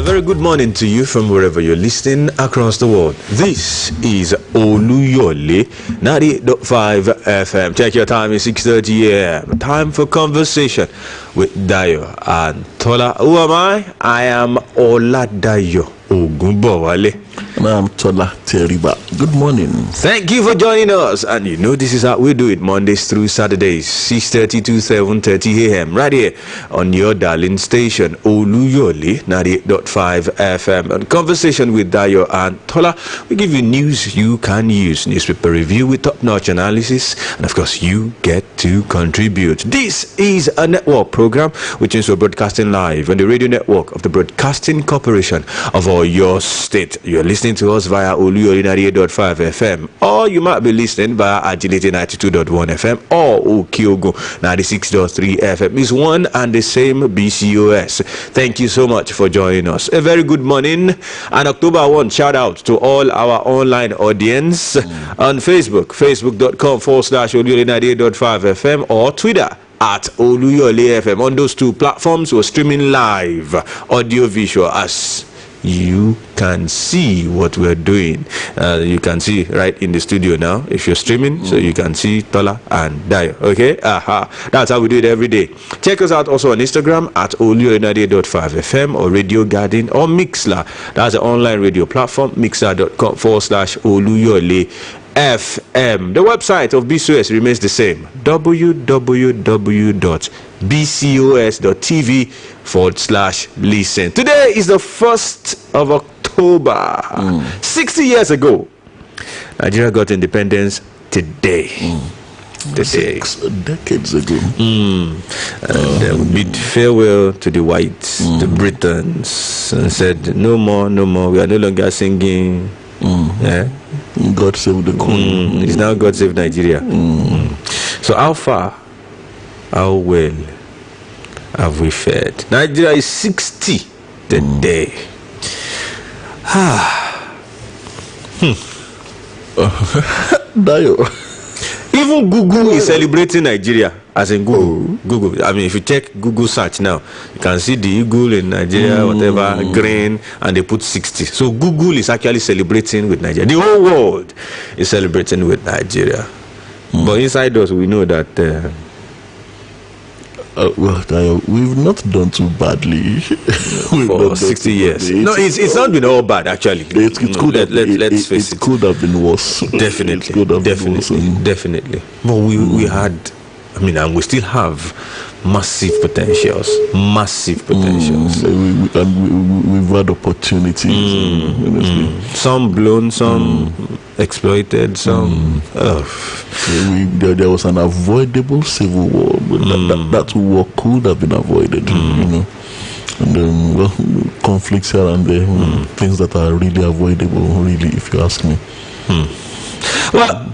very good morning to you from wherever you're listening across the world. This is Oluyole 98.5 FM. Check your time, it's 6:30 a.m. Time for conversation with Dayo and Tola. Who am I? I am Oladayo Ogunbowale. And I'm Tola Teriba. Good morning. Thank you for joining us. And you know this is how we do it Mondays through Saturdays, 6:30 to 7:30 a.m. right here on your darling station, Oluyole 98.5 FM. And conversation with Dayo and Tola, we give you news you can use, newspaper review with top-notch analysis, and of course you get to contribute. This is a network program which is broadcasting live on the radio network of the Broadcasting Corporation of Oyo State. You're listening to us via Oluyole 98.5 FM, or you might be listening via Agility 92.1 FM or Okiogo 96.3 FM. It's one and the same BCOS. Thank you so much for joining us. A very good morning and October 1 shout out to all our online audience on Facebook, facebook.com/Oluyole 98.5 FM, or Twitter at Oluyole FM. On those two platforms, we're streaming live audio visual as you can see what we're doing. You can see right in the studio now if you're streaming, so you can see Tola and Dayo. Okay, that's how we do it every day. Check us out also on Instagram at Oluyole 98.5 FM or Radio Garden or Mixler. That's the online radio platform, mixler.com/Oluyole FM. The website of BCOS remains the same, www.bcos.tv/listen. Today is the 1st of October. 60 years ago, Nigeria got independence today. Today. 6 decades ago. And bid farewell to the whites, the Britons, and said, no more, we are no longer singing. God save the Queen. It's now God save Nigeria. So how far, how well have we fared? Nigeria is 60 today. Dayo. Even Google is celebrating Nigeria, as in Google. I mean, if you check Google search now, you can see the eagle in Nigeria, whatever, green, and they put 60. So Google is actually celebrating with Nigeria. The whole world is celebrating with Nigeria. But inside us, we know that well, Dayo, we've not done too badly for 60 years. No, it's not been all bad, actually. It could let's face it. It could have been worse. Definitely. Definitely. But we had, I mean, and we still have massive potentials. We've had opportunities. Some blown, some exploited, some. There was an avoidable civil war, but that war could have been avoided. And conflicts here and there, things that are really avoidable, really, if you ask me. Well,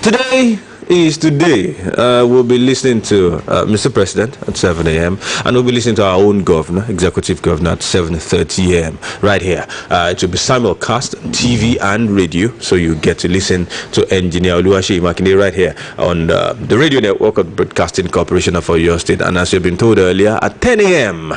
today. We'll be listening to Mr. President at 7 a.m. and we'll be listening to our own governor, executive governor, at 7:30 a.m. right here. It will be simulcast on TV and radio, so you get to listen to Engineer Oluyole right here on the radio network of the Broadcasting Corporation of Oyo State. And as you've been told earlier, at 10 a.m.,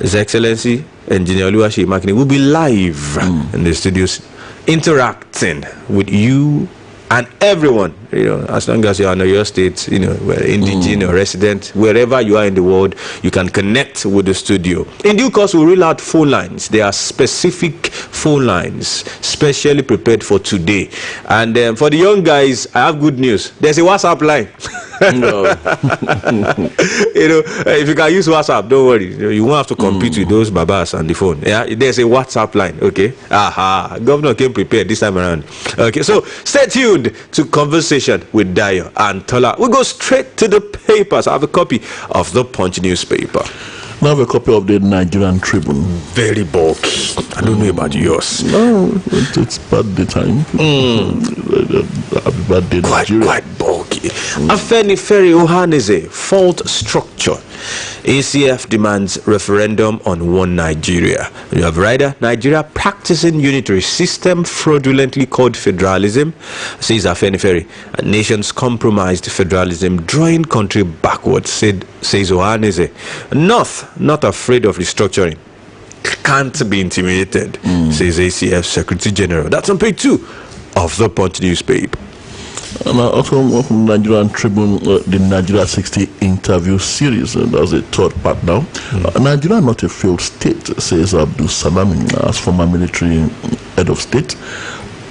His Excellency Engineer Oluyole will be live in the studios, interacting with you and everyone, as long as you're in your state, indigenous or resident, wherever you are in the world, you can connect with the studio. In due course, we'll roll out phone lines. There are specific phone lines, specially prepared for today. And for the young guys, I have good news. There's a WhatsApp line. No. If you can use WhatsApp, don't worry. You won't have to compete with those babas on the phone. Yeah, there's a WhatsApp line. Okay. Governor came prepared this time around. Okay, so stay tuned to conversation with Dayo and Tola. We go straight to the papers. I have a copy of the Punch newspaper. I have a copy of the Nigerian Tribune. Very bulky. I don't know about yours. No, it's bad day time. Bad day Nigeria. Quite bulky. Afenifere Ohaneze, fault structure. ACF demands referendum on one Nigeria. You have Rider, Nigeria practicing unitary system fraudulently called federalism, says Afenifere. Nations compromised federalism, drawing country backwards, says Ohaneze. North, not afraid of restructuring. can't be intimidated, says ACF Secretary General. That's on page 2 of the Punch newspaper. And also from Nigerian Tribune, the Nigeria 60 interview series, that's the third part now. Nigeria not a failed state, says Abdul Salami, as former military head of state.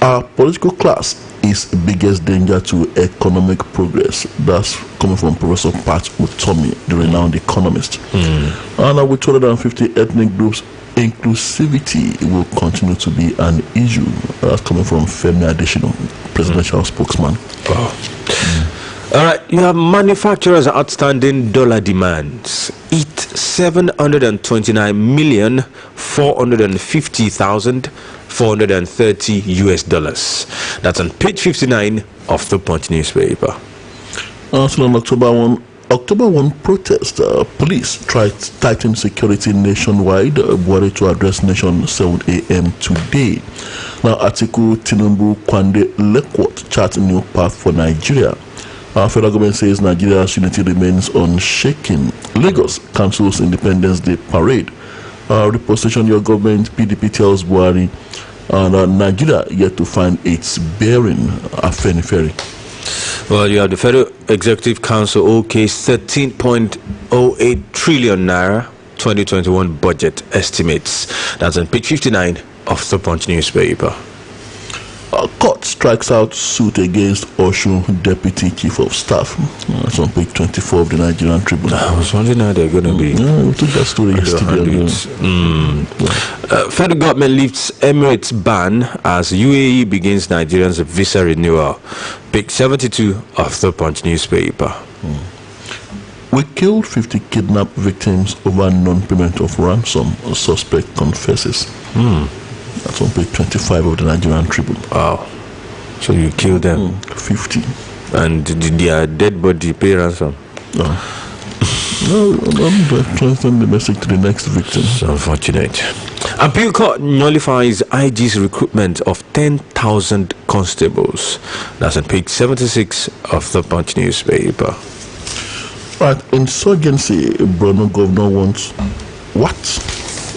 Our political class is the biggest danger to economic progress. That's coming from Professor Pat Utomi, the renowned economist. And with 250 ethnic groups, inclusivity will continue to be an issue. That's coming from Femi Adesina, presidential spokesman. Wow. All right, you have manufacturers' outstanding dollar demands. It 729,450,430 US dollars. That's on page 59 of the Punch newspaper. Also on October 1 protest, police tried tighten security nationwide, worried to address nation 7 a.m. today. Now, Atiku Tinubu Kwande Lekwot chart new path for Nigeria. Our federal government says Nigeria's unity remains unshaken. Lagos cancels Independence Day parade. Reposition your government, PDP tells Buhari. And Nigeria yet to find its bearing, Afenifere. Well, you have the Federal Executive Council ok's 13.08 trillion naira 2021 budget estimates. That's on page 59 of the Punch newspaper. Court strikes out suit against Osun Deputy Chief of Staff. That's on page 24 of the Nigerian Tribune. I was wondering how they're going to be. Yeah, we took that story yesterday. Federal government lifts Emirates ban as UAE begins Nigerians' visa renewal. Page 72 of the Punch newspaper. We killed 50 kidnapped victims over non-payment of ransom. A suspect confesses. That's on page 25 of the Nigerian Tribune. Wow. So you killed them? 50. And did their dead body pay ransom? No, I'm transferring the message to the next victim. It's unfortunate. Appeal Court nullifies IG's recruitment of 10,000 constables. That's on page 76 of the Punch newspaper. Right, insurgency, Bruno governor wants what?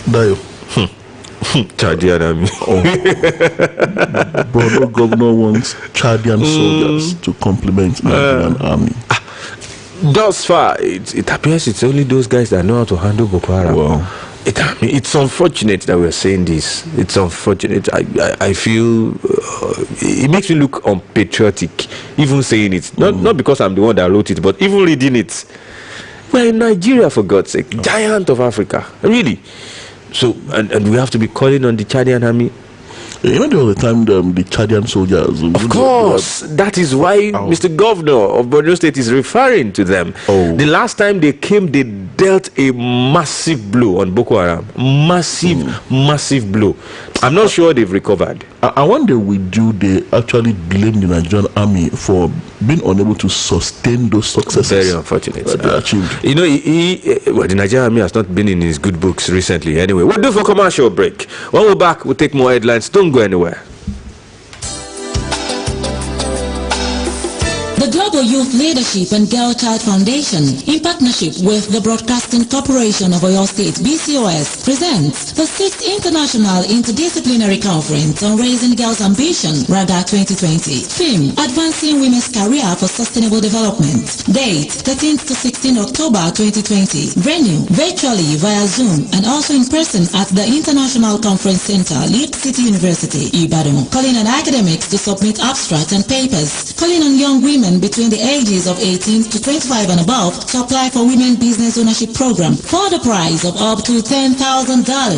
Dayo. Chadian army. Bruno governor wants Chadian soldiers to complement Nigerian army. Thus far, it appears it's only those guys that know how to handle Boko Haram. Wow. It's unfortunate that we're saying this. It's unfortunate. I feel it makes me look unpatriotic, even saying it. Not because I'm the one that wrote it, but even reading it. We're in Nigeria, for God's sake, giant of Africa, really. So, and we have to be calling on the Chadian army. Even though the time the Chadian soldiers. Of course, that is why Mr. Governor of Borno State is referring to them. The last time they came, they dealt a massive blow on Boko Haram. Massive blow. I'm not sure they've recovered. I wonder they actually blame the Nigerian army for being unable to sustain those successes. Very unfortunate. That they achieved. You know, the Nigerian army has not been in his good books recently. Anyway, we'll do for commercial break. When we're back, we'll take more headlines. Don't go anywhere. The Global Youth Leadership and Girl Child Foundation, in partnership with the Broadcasting Corporation of Oyo State, BCOS, presents the 6th International Interdisciplinary Conference on Raising Girls' Ambition, RAGA 2020. Theme, Advancing Women's Career for Sustainable Development. Date, 13th to 16th October 2020. Venue, virtually via Zoom and also in person at the International Conference Center, Lead City University, Ibadan. Calling on academics to submit abstracts and papers. Calling on young women between the ages of 18 to 25 and above to apply for Women Business Ownership Program for the prize of up to $10,000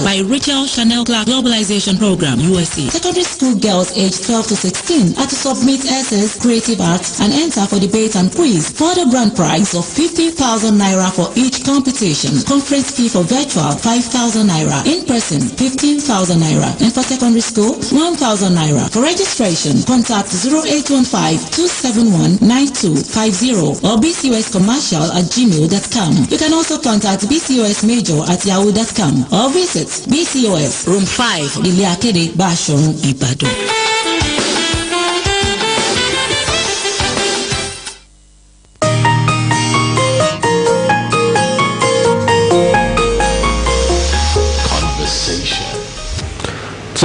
by Rachel Chanel Clark Globalization Program, USC. Secondary school girls aged 12 to 16 are to submit essays, creative arts, and enter for debate and quiz for the grand prize of 50,000 naira for each competition. Conference fee for virtual 5,000 naira, in person 15,000 naira, and for secondary school 1,000 naira. For registration, contact 0815-271-9250 or bcoscommercial@gmail.com. You can also contact bcosmajor@yahoo.com or visit BCOS Room 5, Iliakede, Bashorun, Ibadan.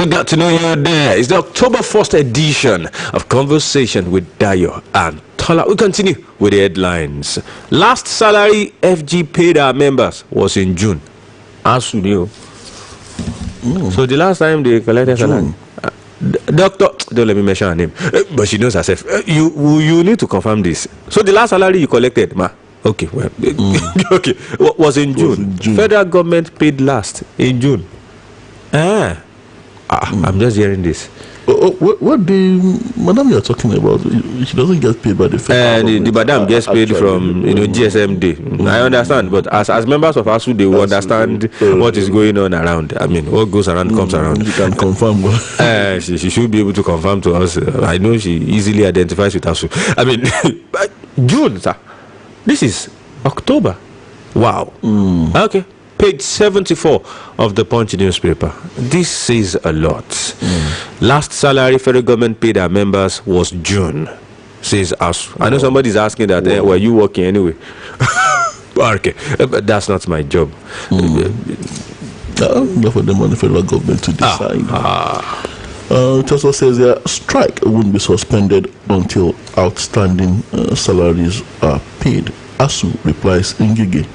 So glad to know you're there. It's the October 1st edition of Conversation with Dayo and Tola. We continue with the headlines. Last salary FG paid our members was in June. As you know. So the last time they collected salary. Doctor, don't let me mention her name, but she knows herself. You need to confirm this. So the last salary you collected, ma? Okay, well, okay, was in June. Federal government paid last in June. I'm just hearing this. What the madam you're talking about? She doesn't get paid by the federal government. The madam gets paid from GSMD. I understand, but as members of ASU, they will understand what is going on around. I mean, what goes around comes around. She can confirm. She should be able to confirm to us. I know she easily identifies with ASU. I mean, June, sir. This is October. Wow. Okay. Page 74 of the Punch newspaper. This says a lot. Last salary federal government paid our members was June. Says us. I know somebody's asking that. Were you working anyway? Okay, but that's not my job. Not for the money federal government to decide. It also says that strike won't be suspended until outstanding salaries are paid. ASU replies Ngige.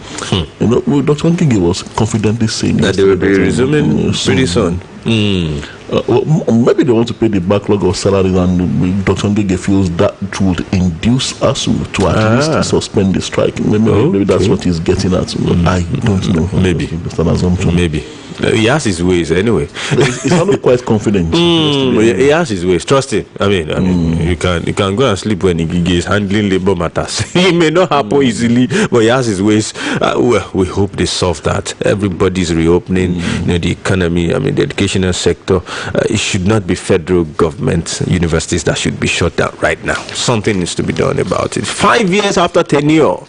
You know, Dr. Ngige was confidently saying that they will be resuming pretty soon. Maybe they want to pay the backlog of salaries, and Dr. Ngige feels that would induce ASU to at least suspend the strike. Maybe that's what he's getting at. I don't know. Maybe. That's an assumption. Maybe. He has his ways anyway. He's not quite confident. He has his ways. Trust him. I mean, you can go and sleep when he is handling labor matters. It may not happen easily, but he has his ways. Well, we hope they solve that. Everybody's reopening. The economy. I mean, the educational sector. It should not be federal government universities that should be shut down right now. Something needs to be done about it. 5 years after tenure.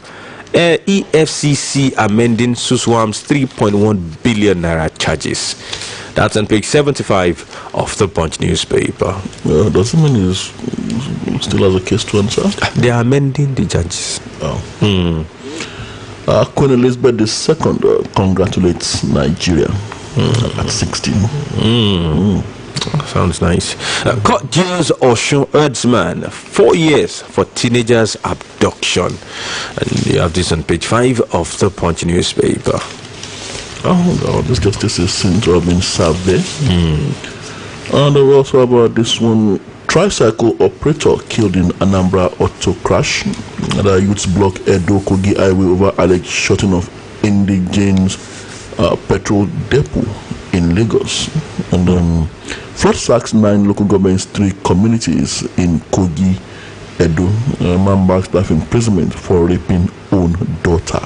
EFCC amending Suswam's 3.1 billion naira charges. That's on page 75 of the Punch newspaper. Does it mean he's still has a case to answer? They are amending the charges. Queen Elizabeth II congratulates Nigeria at 16. Sounds nice. Court jails Oshun herdsman 4 years for teenagers abduction. And you have this on page 5 of the Punch newspaper. This justice is seen to have been served there. And we also about this one. Tricycle operator killed in Anambra auto crash. The youths block Edo Kogi Highway over alleged shutting of indigenous petrol depot in Lagos. And flood sacks 9 local governments, 3 communities in Kogi, Edo. A man backs life imprisonment for raping own daughter.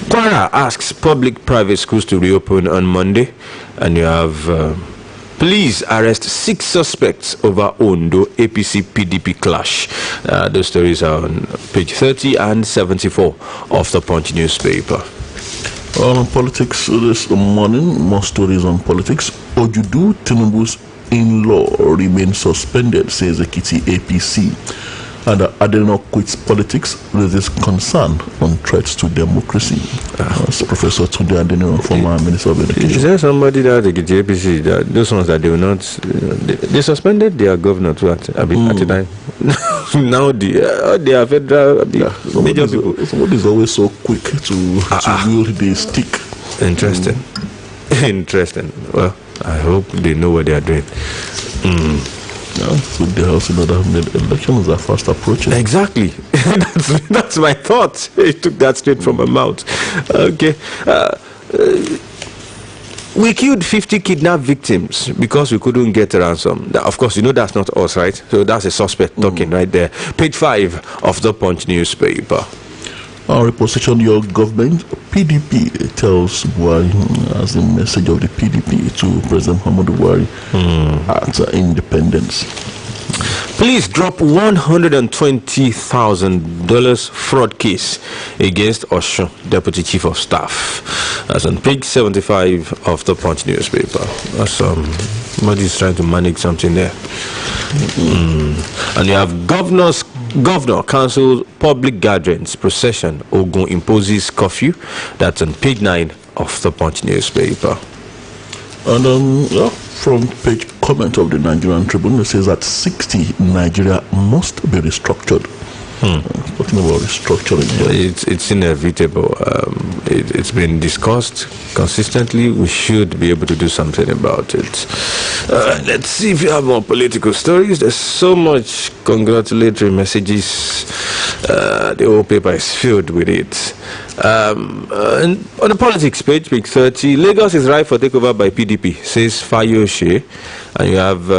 Kwara asks public-private schools to reopen on Monday, and you have police arrest 6 suspects over Ondo APC PDP clash. Those stories are on page 30 and 74 of the Punch newspaper. On politics this morning, more stories on politics. Ojudu Tinubu's in-law remains suspended, says Ekiti APC. And Adelino quits politics, raises concern on threats to democracy. Professor Tunde Adelino, former Minister of Education. Is there somebody that Ekiti APC, that those ones that they will not, they suspended their governor too at the time. Now they are federal, major people. Somebody's always so quick to wield the stick. Interesting. Interesting. Well, I hope they know what they are doing. So the house in order the elections are fast approaching. Exactly. that's my thought. He took that straight from my mouth. Okay. We killed 50 kidnapped victims because we couldn't get a ransom. Of course, you know that's not us, right? So that's a suspect talking right there. Page 5 of the Punch newspaper. Reposition your government. PDP tells Buhari as a message of the PDP to President Muhammadu Buhari at independence. Police drop $120,000 fraud case against Oshun Deputy Chief of Staff. That's on page 75 of the Punch newspaper. That's somebody's trying to manage something there. And you have Governor cancels public gatherings procession. Ogun imposes curfew. That's on page 9 of the Punch newspaper. And from page comment of the Nigerian Tribune, it says that 60 Nigeria must be restructured. Talking about restructuring. It's inevitable. It's been discussed consistently. We should be able to do something about it. Let's see if you have more political stories. There's so much congratulatory messages. The whole paper is filled with it. And on the politics page 30, Lagos is ripe for takeover by PDP, says Fayose. And you have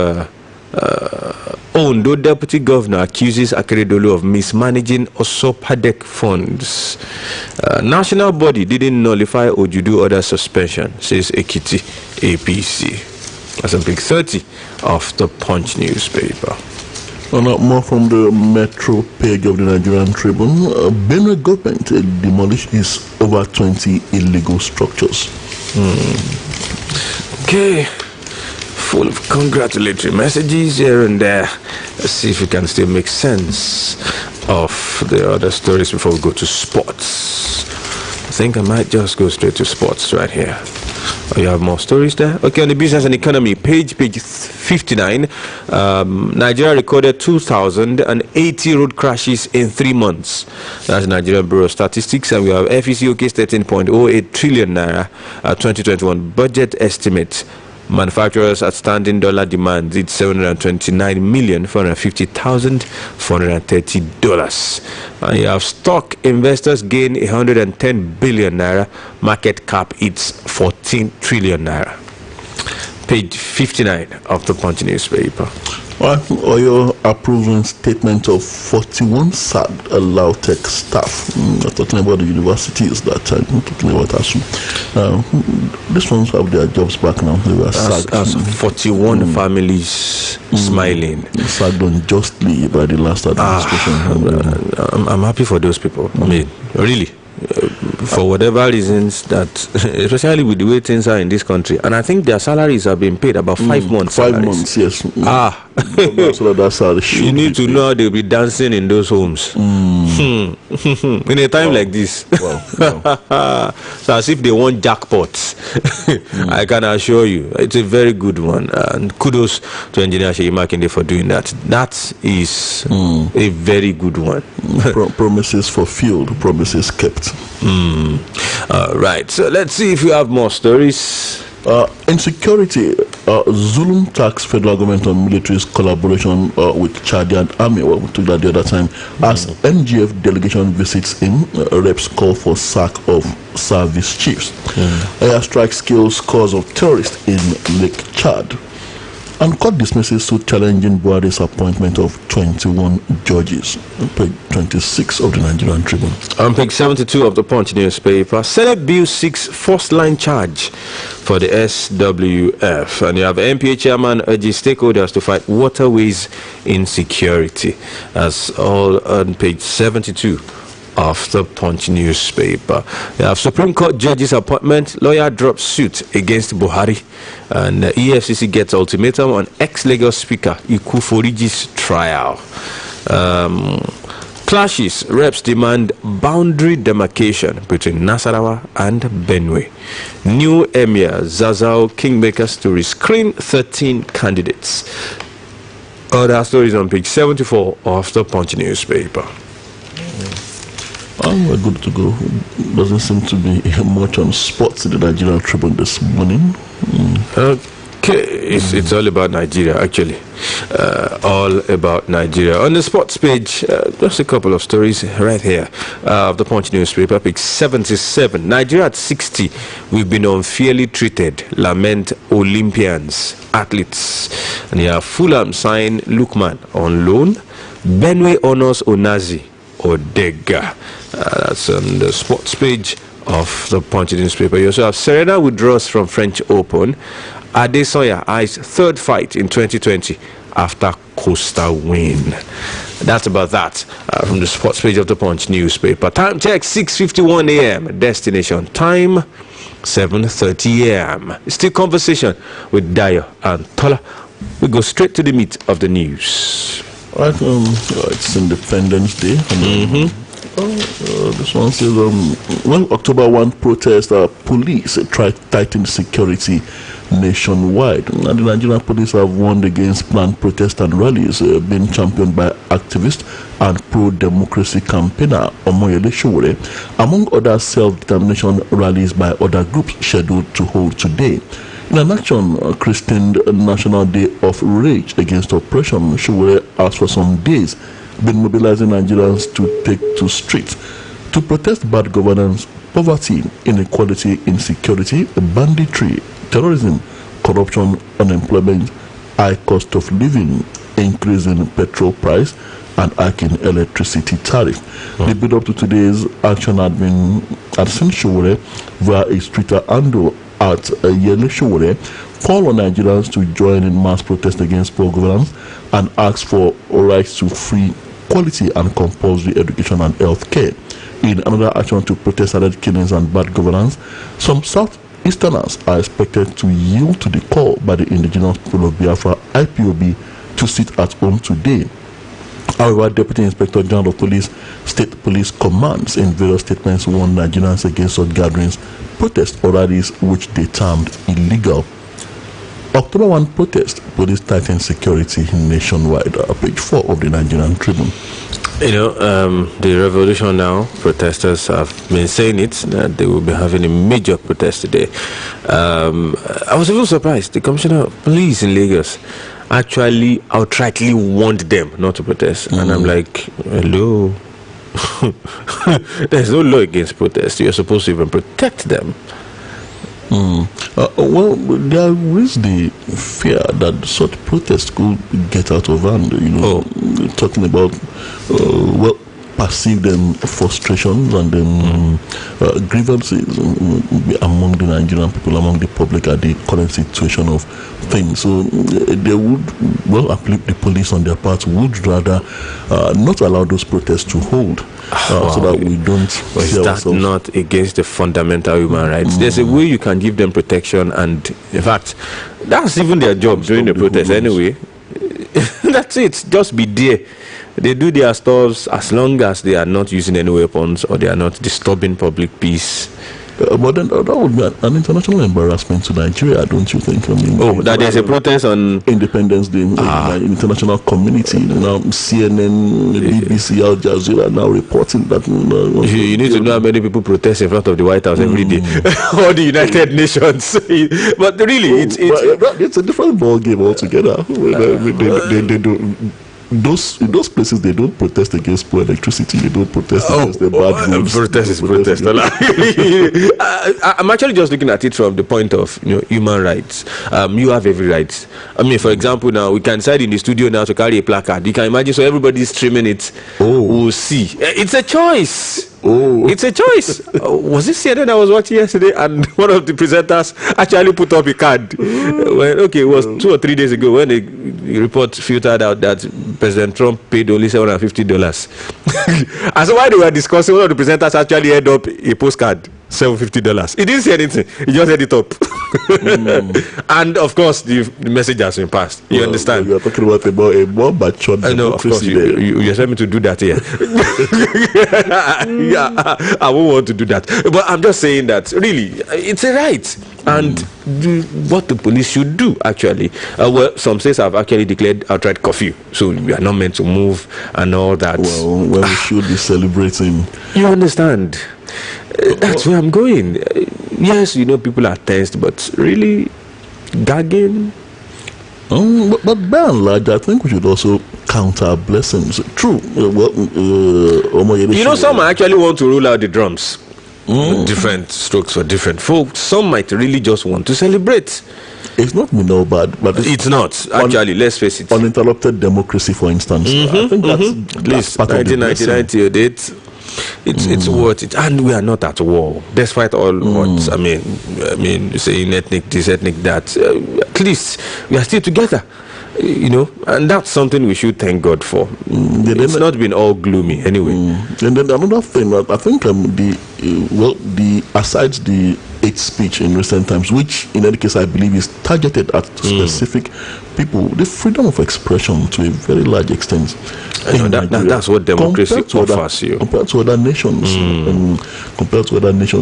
Ondo Deputy Governor accuses Akeredolu of mismanaging Osopadek funds. National body didn't nullify Ojudu order suspension, says Ekiti APC. That's on page 30 of the Punch newspaper. More from the Metro page of the Nigerian Tribune. Benue government demolished its over 20 illegal structures. Okay. Full of congratulatory messages here and there. Let's see if we can still make sense of the other stories before we go to sports. I think I might just go straight to sports right here. Oh, you have more stories there? Okay, on the business and economy page 59, Nigeria recorded 2,080 road crashes in 3 months. That's Nigerian Bureau of Statistics, and we have FECOK's 13.08 trillion naira 2021 budget estimate. Manufacturers' outstanding dollar demand is $729,450,430. And you have stock investors gain 110 billion naira. Market cap it's 14 trillion naira. Page 59 of the Punch newspaper. Oyo approving statement of 41 SAD Lautech staff. Talking about the universities that time, talking about ASU. These ones have their jobs back now. They were sacked. As 41 families smiling. Sacked unjustly by the last administration. I'm happy for those people. I mean, really. For whatever reasons, that especially with the way things are in this country, and I think their salaries have been paid about 5 months. 5 months, yes. That's how you need to know how they'll be dancing in those homes. In a time like this. Wow. So as if they want jackpots. I can assure you, it's a very good one, and kudos to Engineer Sheyi Makinde for doing that. That is a very good one. Promises fulfilled, promises kept. Right, so let's see if we have more stories. Insecurity. Zulum tax federal government on military's collaboration with Chadian army. Well, we took that the other time. As NGF delegation visits him, reps call for sack of service chiefs. Airstrike kills cause of terrorists in Lake Chad. And court dismisses suit challenging Buhari's appointment of 21 judges. Page 26 of the Nigerian Tribune. On page 72 of the Punch newspaper, Senate Bill 6 first line charge for the SWF. And you have MPA chairman urges stakeholders to fight waterways insecurity. That's all on page 72 of the Punch newspaper. You have Supreme Court judge's appointment. Lawyer drops suit against Buhari, and the EFCC gets ultimatum on ex-Lagos Speaker Ikuforiji's trial. Clashes. Reps demand boundary demarcation between Nasarawa and Benue. New Emir Zazao Kingmakers to rescreen 13 candidates. Other stories on page 74 of the Punch newspaper. We're good to go. Doesn't seem to be much on sports in the Nigerian Tribune this morning. Okay, it's all about Nigeria, actually. All about Nigeria. On the sports page, just a couple of stories right here of the Punch newspaper, page 77. Nigeria at 60, we've been unfairly treated. Lament Olympians, athletes. And here, Fulham sign Lukman on loan. Benue honors Onazi Odega. That's on the sports page of the Punch newspaper. You also have Serena withdraws from French Open. Adesanya eyes third fight in 2020 after Costa win. That's about that from the sports page of the Punch newspaper. Time check 6:51 a.m. Destination time 7:30 a.m. Still conversation with Dayo and Tola. We go straight to the meat of the news. Right, it's Independence Day. This one says, when October 1 protest, police try to tighten security nationwide. And the Nigerian police have warned against planned protests and rallies being championed by activists and pro-democracy campaigner Oluyole Sowore, among other self-determination rallies by other groups scheduled to hold today. In an action christened National Day of Rage Against Oppression, Sowore asked for some days been mobilizing Nigerians to take to streets to protest bad governance, poverty, inequality, insecurity, banditry, terrorism, corruption, unemployment, high cost of living, increase in petrol price, and hiking electricity tariff. The build up to today's action had sent Sowore via his Twitter handle at Yele Sowore call on Nigerians to join in mass protest against poor governance and ask for rights to free, quality and compulsory education and health care. In another action to protest alleged killings and bad governance, some Southeasterners are expected to yield to the call by the indigenous people of Biafra, IPOB, to sit at home today. However, Deputy Inspector General of Police, State Police Commands in various statements warned Nigerians against such gatherings, protests or rallies which they termed illegal. October 1 protest, police tighten security nationwide. Page 4 of the Nigerian Tribune. You know, the revolution now, protesters have been saying it, that they will be having a major protest today. I was even surprised. The Commissioner of Police in Lagos actually outrightly warned them not to protest. And I'm like, hello? There's no law against protest. You're supposed to even protect them. Well, there is the fear that such protests could get out of hand. You know, talking about perceived frustrations and grievances among the Nigerian people, among the public at the current situation of things. So they would, I believe the police on their part would rather not allow those protests to hold. So that we don't see ourselves. Not against the fundamental human rights. There's a way you can give them protection, and in fact, that's even their job during the protest anyway. That's it. Just be there. They do their stuff as long as they are not using any weapons or they are not disturbing public peace. But then that would be an international embarrassment to Nigeria, don't you think? I mean, that there's a protest on Independence Day in the international community. Now, CNN, BBC, Al Jazeera now reporting that. You need to know how many people protest in front of the White House every day, or the United Nations. But really, it's a different ball game altogether. They do. Those places, they don't protest against poor electricity. They don't protest against the bad roads. Protest is protest. I'm actually just looking at it from the point of human rights. You have every right. I mean, for example, now we can decide in the studio now to carry a placard. You can imagine, so everybody's streaming it. Will see. It's a choice. It's a choice. Was it CNN I was watching yesterday, and one of the presenters actually put up a card? It was 2 or 3 days ago when the report filtered out that President Trump paid only $750. And so while they were discussing, one of the presenters actually held up a postcard, $750. He didn't say anything. He just held it up. And of course, the message has been passed. You understand? You are talking about a more matured democracy. I know, of course. You expect me to do that here. I won't want to do that. But I'm just saying that really, it's a right. And what the police should do, actually. Some states have actually declared outright curfew. So we are not meant to move and all that. Well, we should be celebrating. You understand? That's where I'm going. Yes, people are tensed, but really, gagging. But by and large, I think we should also count our blessings. True. Some actually want to roll out the drums. Different strokes for different folks. Some might really just want to celebrate. It's not bad, but it's not actually. Let's face it. Uninterrupted democracy, for instance. I think that's at least part 1990 date. It's worth it, and we are not at war, despite all what I mean, saying ethnic this, ethnic that. At least we are still together, and that's something we should thank God for. It's not been all gloomy anyway. And then another thing, I think aside the hate speech in recent times, which in any case I believe is targeted at specific people. The freedom of expression to a very large extent. That's what democracy offers you. Compared to other nations,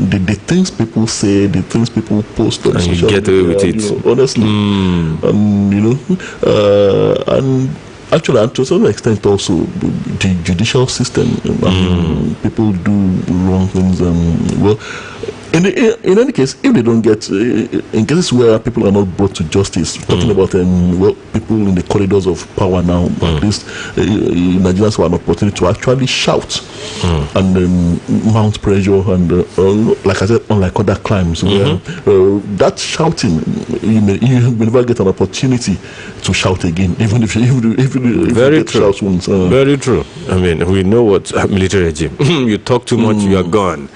the things people say, the things people post on social media, get away with it. Honestly, and actually, and to some extent, also the judicial system. People do wrong things. In any case, if they don't get, in cases where people are not brought to justice, talking about people in the corridors of power now, at least Nigerians who have an opportunity to actually shout and mount pressure, and like I said, unlike other crimes, where that shouting, you may never get an opportunity to shout again, even if you very true. Shout once. Very true. I mean, we know what military regime. You talk too much, you are gone.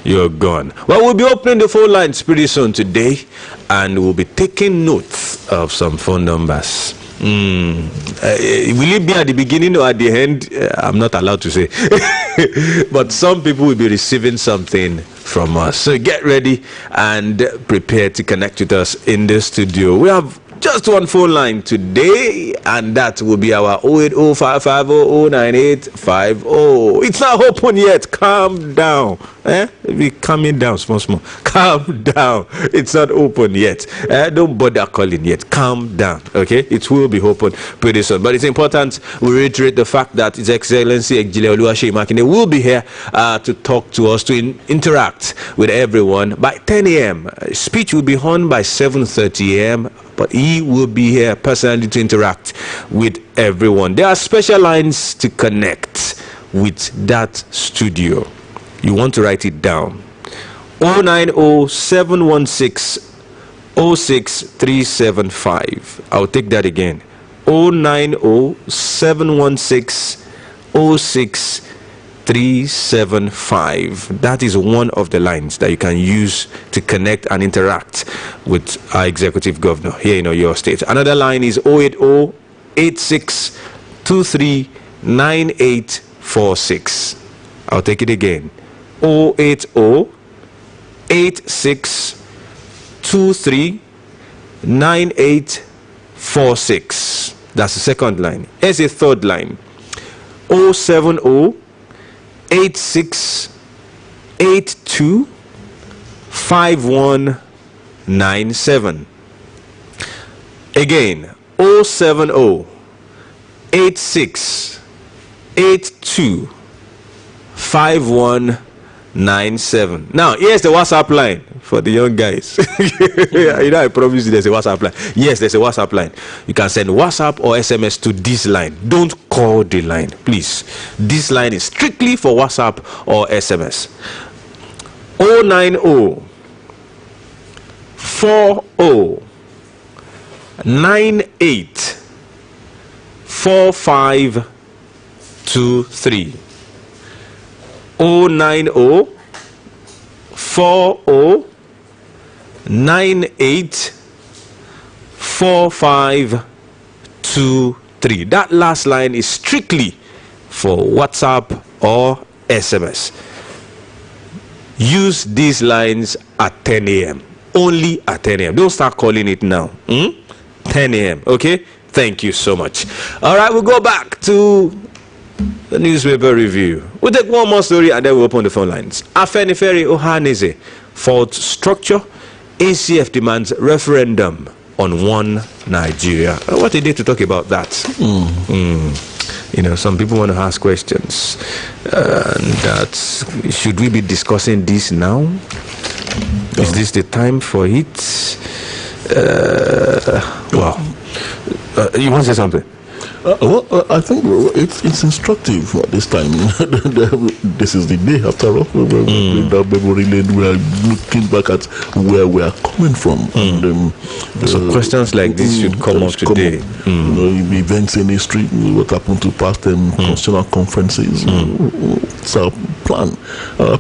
You are gone. Well, we'll be opening the phone lines pretty soon today, and we'll be taking notes of some phone numbers. Will it be at the beginning or at the end? I'm not allowed to say. But some people will be receiving something from us. So get ready and prepare to connect with us in the studio. We have just one phone line today, and that will be our 080-550-09850. It's not open yet. Calm down. Be calming down, small. Calm down. It's not open yet. Don't bother calling yet. Calm down. Okay? It will be open pretty soon. But it's important we reiterate the fact that His Excellency Oluyole will be here to talk to us, to interact with everyone by 10 a.m. Speech will be on by 7:30 a.m. But he will be here personally to interact with everyone. There are special lines to connect with that studio. You want to write it down. 090-716-06375. I'll take that again. 090-716-06375. That is one of the lines that you can use to connect and interact with our executive governor here in your state. Another line is 080-8623-9846. I'll take it again. 080-8623-9846. That's the second line. Here's a third line. 070-8682-5197. Again, 070-8682-5197. Now, here's the WhatsApp line for the young guys. I promise you there's a WhatsApp line. Yes, there's a WhatsApp line. You can send WhatsApp or SMS to this line. Don't call the line, please. This line is strictly for WhatsApp or SMS. 090-40-98-4523. 090-40-98-4523. That last line is strictly for WhatsApp or SMS. Use these lines at 10 a.m. Only at 10 a.m. Don't start calling it now. 10 a.m. Okay? Thank you so much. All right, we'll go back to the newspaper review. We'll take one more story and then we'll open the phone lines. Afenifere Ohaneze, fault structure. ACF demands referendum on one Nigeria. What a day to talk about that. Some people want to ask questions. And that, should we be discussing this now? Is this the time for it? You want to say something? I think it's instructive at this time. This is the day, after all. We are looking back at where we are coming from. And, so questions like this should come up today. Events in history, what happened to past constitutional conferences. It's our plan.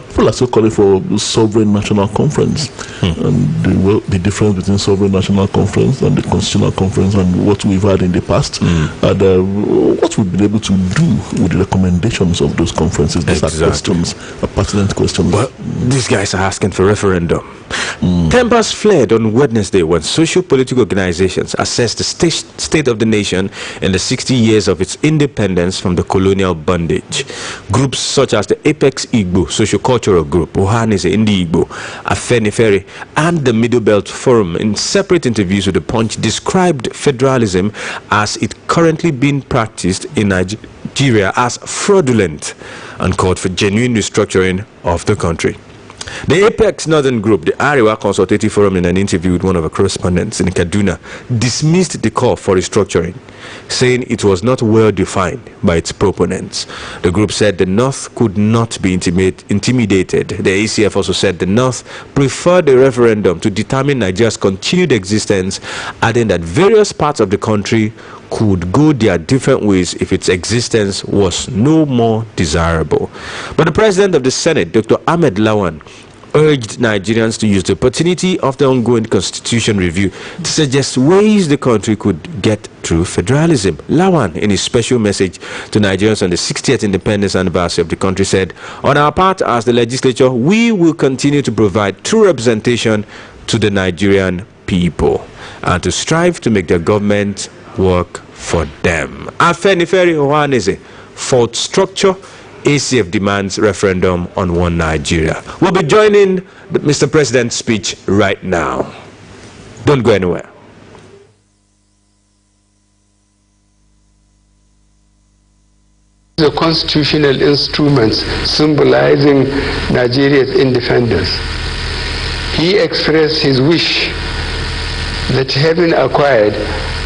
People are still calling for sovereign national conference. And the difference between sovereign national conference and the constitutional conference and what we've had in the past, and what we've been able to do with the recommendations of those conferences. These are questions, pertinent questions. Well, these guys are asking for referendum. Tempers flared on Wednesday when socio-political organizations assessed the state of the nation in the 60 years of its independence from the colonial bondage. Groups such as the Apex Igbo Socio-Cultural Group, Ohanese Indi Igbo, Afenifere, and the Middle Belt Forum, in separate interviews with The Punch, described federalism as it currently being practiced in Nigeria as fraudulent and called for genuine restructuring of the country. The Apex Northern Group, the Arewa Consultative Forum, in an interview with one of our correspondents in Kaduna, dismissed the call for restructuring, saying it was not well defined by its proponents. The group said the North could not be intimidated. The ACF also said the North preferred a referendum to determine Nigeria's continued existence, adding that various parts of the country could go their different ways if its existence was no more desirable. But the President of the Senate, Dr. Ahmed Lawan, urged Nigerians to use the opportunity of the ongoing constitution review to suggest ways the country could get through federalism. Lawan, in his special message to Nigerians on the 60th independence anniversary of the country, said, "On our part as the legislature, we will continue to provide true representation to the Nigerian people and to strive to make their government work for them." Afenifere Ohanese, fault structure. ACF demands referendum on one Nigeria. We'll be joining Mr. President's speech right now. Don't go anywhere. The constitutional instruments symbolizing Nigeria's independence. He expressed his wish that having acquired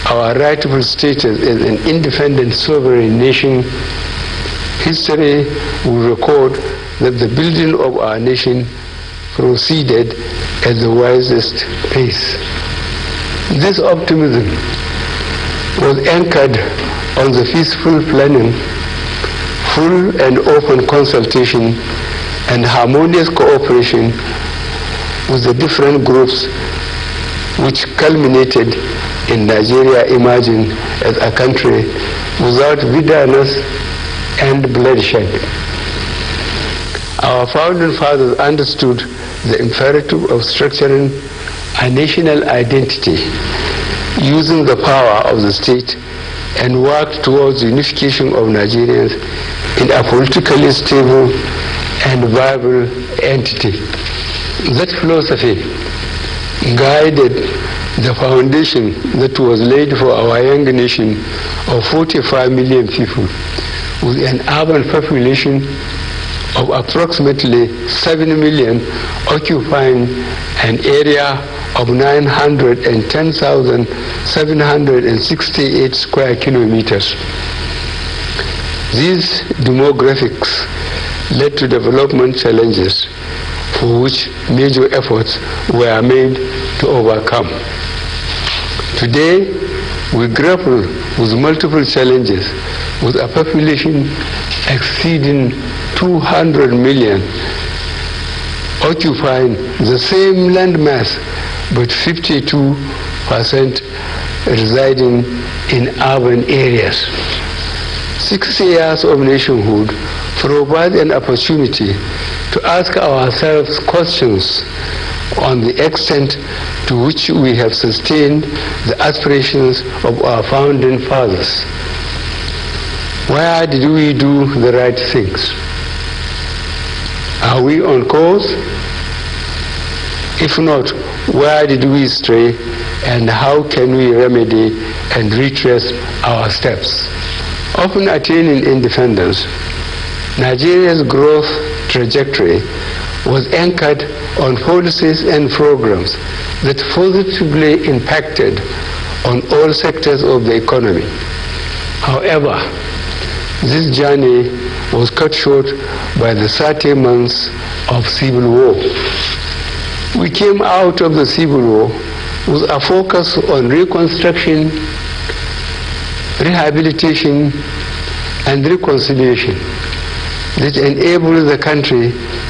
our rightful status as an independent sovereign nation, history will record that the building of our nation proceeded at the wisest pace. This optimism was anchored on the peaceful planning, full and open consultation, and harmonious cooperation with the different groups, which culminated in Nigeria emerging as a country without bitterness and bloodshed. Our founding fathers understood the imperative of structuring a national identity using the power of the state and worked towards the unification of Nigerians in a politically stable and viable entity. That philosophy guided the foundation that was laid for our young nation of 45 million people, with an urban population of approximately 7 million, occupying an area of 910,768 square kilometers. These demographics led to development challenges for which major efforts were made to overcome. Today, we grapple with multiple challenges, with a population exceeding 200 million, occupying the same landmass, but 52% residing in urban areas. 60 years of nationhood provide an opportunity to ask ourselves questions on the extent to which we have sustained the aspirations of our founding fathers. Where did we do the right things? Are we on course? If not, where did we stray, and how can we remedy and retrace our steps? Upon attaining independence, Nigeria's growth trajectory was anchored on policies and programs that positively impacted on all sectors of the economy. However, this journey was cut short by the 30 months of civil war. We came out of the civil war with a focus on reconstruction, rehabilitation, and reconciliation. that enable the country to